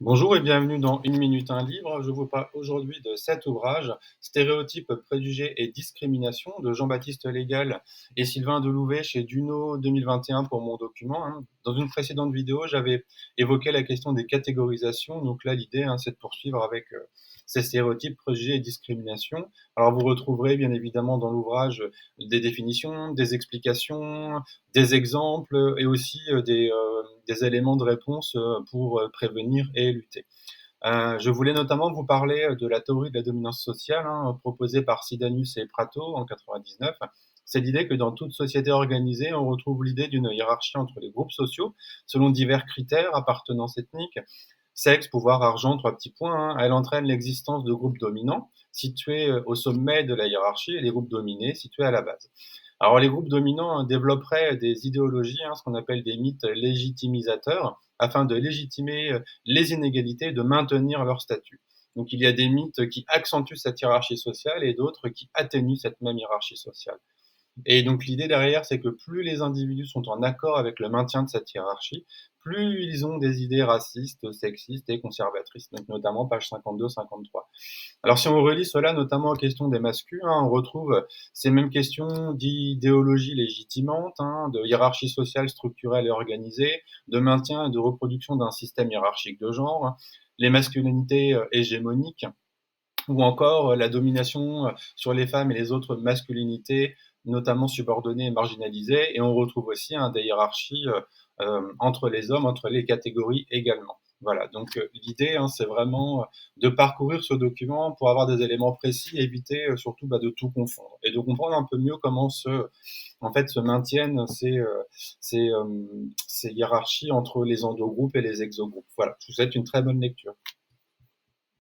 Bonjour et bienvenue dans Une minute un livre. Je vous parle aujourd'hui de cet ouvrage, Stéréotypes, préjugés et discrimination de Jean-Baptiste Légal et Sylvain Delouvet chez Duno 2021 pour mon document, hein. Dans une précédente vidéo, j'avais évoqué la question des catégorisations. Donc là, l'idée, hein, c'est de poursuivre avec ces stéréotypes, préjugés et discrimination. Alors vous retrouverez bien évidemment dans l'ouvrage des définitions, des explications, des exemples et aussi des éléments de réponse pour prévenir et lutter. Je voulais notamment vous parler de la théorie de la dominance sociale, hein, proposée par Sidanius et Prato en 99. C'est l'idée que dans toute société organisée, on retrouve l'idée d'une hiérarchie entre les groupes sociaux, selon divers critères, appartenance ethnique, sexe, pouvoir, argent, trois petits points, hein. Elle entraîne l'existence de groupes dominants, situés au sommet de la hiérarchie, et les groupes dominés, situés à la base. Alors les groupes dominants développeraient des idéologies, hein, ce qu'on appelle des mythes légitimisateurs, afin de légitimer les inégalités et de maintenir leur statut. Donc il y a des mythes qui accentuent cette hiérarchie sociale et d'autres qui atténuent cette même hiérarchie sociale. Et donc l'idée derrière, c'est que plus les individus sont en accord avec le maintien de cette hiérarchie, plus ils ont des idées racistes, sexistes et conservatrices, donc notamment page 52-53. Alors si on relie cela notamment aux questions des masculins, hein, on retrouve ces mêmes questions d'idéologie légitimante, hein, de hiérarchie sociale structurelle et organisée, de maintien et de reproduction d'un système hiérarchique de genre, hein, les masculinités hégémoniques, ou encore la domination sur les femmes et les autres masculinités, notamment subordonnées et marginalisées. Et on retrouve aussi des hiérarchies entre les hommes, entre les catégories également. Voilà, donc l'idée, hein, c'est vraiment de parcourir ce document pour avoir des éléments précis et éviter surtout de tout confondre et de comprendre un peu mieux comment en fait, se maintiennent ces hiérarchies entre les endogroupes et les exogroupes. Voilà, je vous souhaite une très bonne lecture.